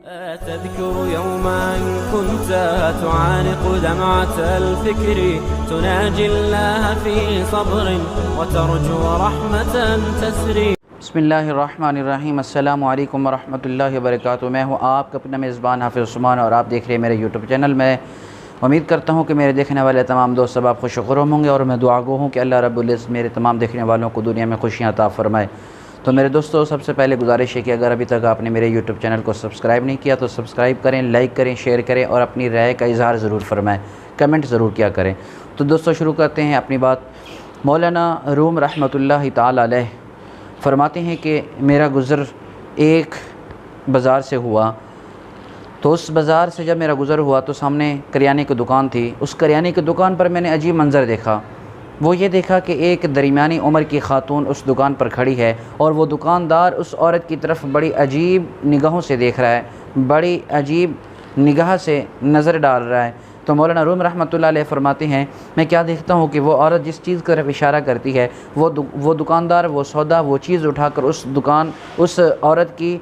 تذكر يوما كنت تعانق دمعة الفكر تناجي الله في صبر وترجو رحمة تسري. بسم اللہ الرحمن الرحیم. السلام علیکم ورحمۃ اللہ وبرکاتہ. میں ہوں آپ کا اپنا میزبان حافظ عثمان اور آپ دیکھ رہے ہیں میرے یوٹیوب چینل. میں امید کرتا ہوں کہ میرے دیکھنے والے تمام دوست اب آپ خوش و خرم ہوں گے اور میں دعا گو ہوں کہ اللہ رب العزت میرے تمام دیکھنے والوں کو دنیا میں خوشیاں عطا فرمائے. تو میرے دوستو, سب سے پہلے گزارش ہے کہ اگر ابھی تک آپ نے میرے یوٹیوب چینل کو سبسکرائب نہیں کیا تو سبسکرائب کریں, لائک کریں, شیئر کریں اور اپنی رائے کا اظہار ضرور فرمائیں, کمنٹ ضرور کیا کریں. تو دوستو شروع کرتے ہیں اپنی بات. مولانا روم رحمۃ اللہ تعالی علیہ فرماتے ہیں کہ میرا گزر ایک بازار سے ہوا. تو اس بازار سے جب میرا گزر ہوا تو سامنے کریانے کی دکان تھی. اس کریانے کی دکان پر میں نے عجیب منظر دیکھا. وہ یہ دیکھا کہ ایک درمیانی عمر کی خاتون اس دکان پر کھڑی ہے اور وہ دکاندار اس عورت کی طرف بڑی عجیب نگاہوں سے دیکھ رہا ہے, بڑی عجیب نگاہ سے نظر ڈال رہا ہے. تو مولانا روم رحمۃ اللہ علیہ فرماتے ہیں میں کیا دیکھتا ہوں کہ وہ عورت جس چیز کی طرف اشارہ کرتی ہے وہ دکاندار وہ سودا وہ چیز اٹھا کر اس عورت کی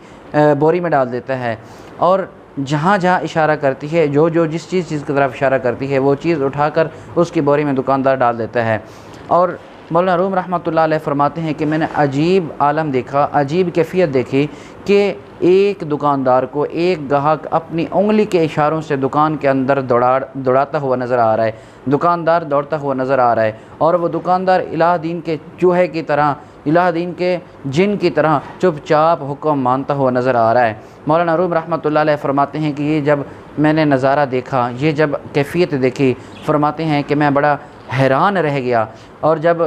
بوری میں ڈال دیتا ہے, اور جہاں جہاں اشارہ کرتی ہے جس چیز کی طرف اشارہ کرتی ہے وہ چیز اٹھا کر اس کی بوری میں دکاندار ڈال دیتا ہے. اور مولانا روم رحمۃ اللہ علیہ فرماتے ہیں کہ میں نے عجیب عالم دیکھا, عجیب کیفیت دیکھی کہ ایک دکاندار کو ایک گاہک اپنی انگلی کے اشاروں سے دکان کے اندر دوڑاتا ہوا نظر آ رہا ہے, دکاندار دوڑتا ہوا نظر آ رہا ہے, اور وہ دکاندار الہ دین کے چوہے کی طرح, الہ دین کے جن کی طرح چپ چاپ حکم مانتا ہوا نظر آ رہا ہے. مولانا روم رحمۃ اللہ علیہ فرماتے ہیں کہ یہ جب میں نے نظارہ دیکھا, یہ جب کیفیت دیکھی, فرماتے ہیں کہ میں بڑا حیران رہ گیا. اور جب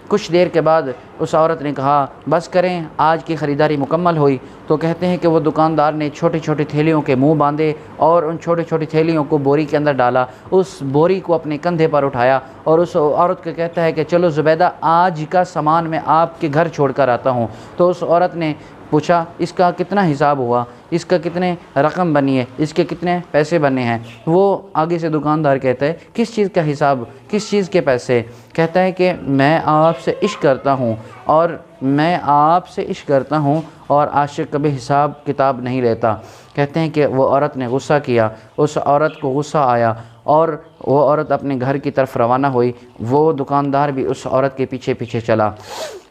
کچھ دیر کے بعد اس عورت نے کہا بس کریں, آج کی خریداری مکمل ہوئی, تو کہتے ہیں کہ وہ دکاندار نے چھوٹی چھوٹی تھیلیوں کے منہ باندھے اور ان چھوٹی چھوٹی تھیلیوں کو بوری کے اندر ڈالا, اس بوری کو اپنے کندھے پر اٹھایا اور اس عورت کو کہتا ہے کہ چلو زبیدہ آج کا سامان میں آپ کے گھر چھوڑ کر آتا ہوں. تو اس عورت نے پوچھا اس کا کتنا حساب ہوا, اس کا کتنے رقم بنی ہے, اس کے کتنے پیسے بنے ہیں. وہ آگے سے دکاندار کہتا ہے کس چیز کا حساب, کس چیز کے پیسے؟ کہتا ہے کہ میں آپ سے عشق کرتا ہوں اور میں آپ سے عشق کرتا ہوں اور عاشق کبھی حساب کتاب نہیں لیتا. کہتے ہیں کہ وہ عورت نے غصہ کیا, اس عورت کو غصہ آیا اور وہ عورت اپنے گھر کی طرف روانہ ہوئی. وہ دکاندار بھی اس عورت کے پیچھے پیچھے چلا.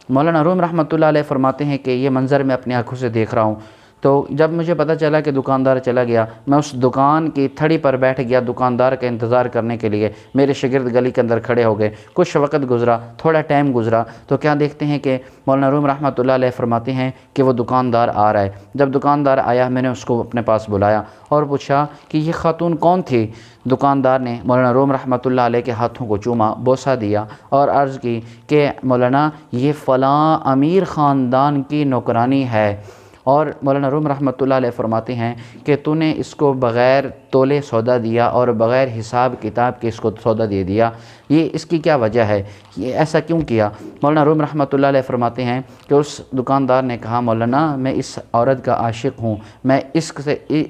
مولانا روم رحمۃ اللہ علیہ فرماتے ہیں کہ یہ منظر میں اپنی آنکھوں سے دیکھ رہا ہوں. تو جب مجھے پتہ چلا کہ دکاندار چلا گیا, میں اس دکان کی تھڑی پر بیٹھ گیا دکاندار کا انتظار کرنے کے لیے. میرے شاگرد گلی کے اندر کھڑے ہو گئے. کچھ وقت گزرا, تھوڑا ٹائم گزرا, تو کیا دیکھتے ہیں کہ مولانا روم رحمۃ اللہ علیہ فرماتے ہیں کہ وہ دکاندار آ رہا ہے. جب دکاندار آیا میں نے اس کو اپنے پاس بلایا اور پوچھا کہ یہ خاتون کون تھی؟ دکاندار نے مولانا روم رحمۃ اللہ علیہ کے ہاتھوں کو چوما, بوسہ دیا اور عرض کی کہ مولانا یہ فلاں امیر خاندان کی نوکرانی ہے. اور مولانا روم رحمۃ اللہ علیہ فرماتے ہیں کہ تو نے اس کو بغیر تولے سودا دیا اور بغیر حساب کتاب کے اس کو سودا دے دیا, یہ اس کی کیا وجہ ہے, یہ ایسا کیوں کیا؟ مولانا روم رحمۃ اللہ علیہ فرماتے ہیں کہ اس دکاندار نے کہا مولانا میں اس عورت کا عاشق ہوں, میں اس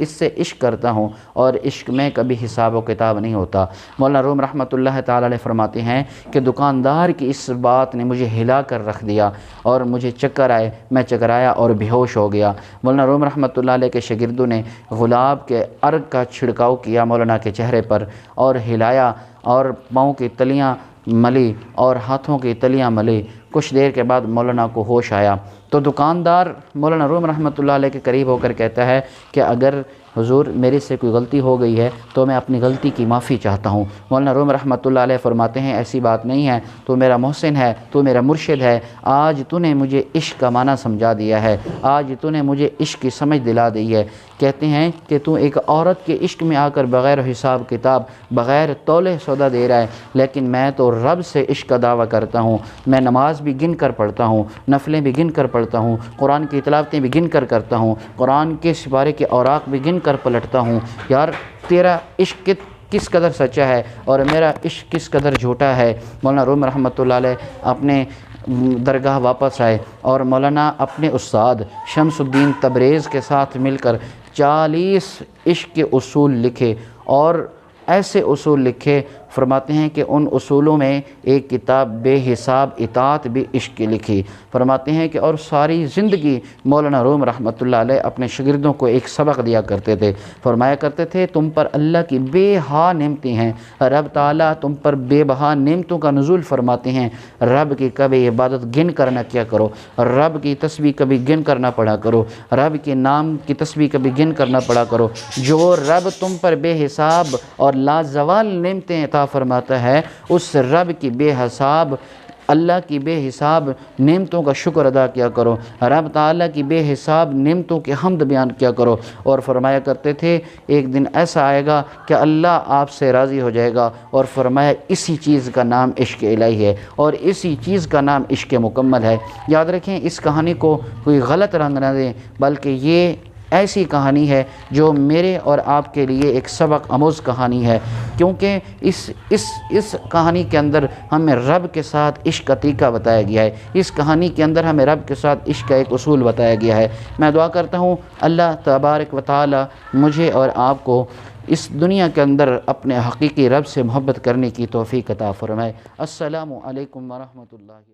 سے عشق کرتا ہوں اور عشق میں کبھی حساب و کتاب نہیں ہوتا. مولانا روم رحمۃ اللہ تعالی علیہ فرماتے ہیں کہ دکاندار کی اس بات نے مجھے ہلا کر رکھ دیا اور مجھے چکر آئے, میں چکرایا اور بے ہوش ہو گیا. مولانا روم رحمۃ اللہ علیہ کے شاگردوں نے گلاب کے عرق کا چھڑکاؤ کیا مولانا کے چہرے پر اور ہلایا اور پاؤں کی تلیاں ملی اور ہاتھوں کی تلیاں ملی. کچھ دیر کے بعد مولانا کو ہوش آیا تو دکاندار مولانا روم رحمۃ اللہ علیہ کے قریب ہو کر کہتا ہے کہ اگر حضور میرے سے کوئی غلطی ہو گئی ہے تو میں اپنی غلطی کی معافی چاہتا ہوں. مولانا روم رحمۃ اللہ علیہ فرماتے ہیں ایسی بات نہیں ہے, تو میرا محسن ہے, تو میرا مرشد ہے, آج تو نے مجھے عشق کا معنی سمجھا دیا ہے, آج تو نے مجھے عشق کی سمجھ دلا دی ہے. کہتے ہیں کہ تو ایک عورت کے عشق میں آ کر بغیر حساب کتاب بغیر تولے سودا دے رہا ہے, لیکن میں تو رب سے عشق کا دعویٰ کرتا ہوں. میں نماز بھی گن کر پڑھتا ہوں, نفلیں بھی گن کر پڑھتا ہوں, قرآن کی تلاوتیں بھی گن کر کرتا ہوں, قرآن کے سپارے کے اوراق بھی گن کر پلٹتا ہوں. یار تیرا عشق کس قدر سچا ہے اور میرا عشق کس قدر جھوٹا ہے. مولانا روم رحمۃ اللہ علیہ اپنے درگاہ واپس آئے اور مولانا اپنے استاد شمس الدین تبریز کے ساتھ مل کر 40 عشق کے اصول لکھے اور ایسے اصول لکھے فرماتے ہیں کہ ان اصولوں میں ایک کتاب بے حساب اطاعت بھی عشق کی لکھی۔ فرماتے ہیں کہ اور ساری زندگی مولانا روم رحمۃ اللہ علیہ اپنے شاگردوں کو ایک سبق دیا کرتے تھے، فرمایا کرتے تھے تم پر اللہ کی بے ہا نعمتیں ہیں، رب تعالیٰ تم پر بے بہا نعمتوں کا نزول فرماتے ہیں، رب کی کبھی عبادت گن کر نہ کیا کرو، رب کی تسبیح کبھی گن کر نہ پڑھا کرو، رب کے نام کی تسبیح کبھی گن کر نہ پڑھا کرو۔ جو رب تم پر بے حساب اور لازوال نعمتیں عطا فرماتا ہے، اس رب کی بے حساب اللہ کی بے حساب نعمتوں کا شکر ادا کیا کرو، رب تعالیٰ کی بے حساب نعمتوں کی حمد بیان کیا کرو۔ اور فرمایا کرتے تھے ایک دن ایسا آئے گا کہ اللہ آپ سے راضی ہو جائے گا، اور فرمایا اسی چیز کا نام عشق الہی ہے اور اسی چیز کا نام عشق مکمل ہے۔ یاد رکھیں اس کہانی کو کوئی غلط رنگ نہ دیں، بلکہ یہ ایسی کہانی ہے جو میرے اور آپ کے لیے ایک سبق آموز کہانی ہے، کیونکہ اس کہانی کے اندر ہمیں رب کے ساتھ عشق کا طریقہ بتایا گیا ہے، اس کہانی کے اندر ہمیں رب کے ساتھ عشق کا ایک اصول بتایا گیا ہے۔ میں دعا کرتا ہوں اللہ تبارک و تعالی مجھے اور آپ کو اس دنیا کے اندر اپنے حقیقی رب سے محبت کرنے کی توفیق عطا فرمائے۔ السلام علیکم ورحمۃ اللہ۔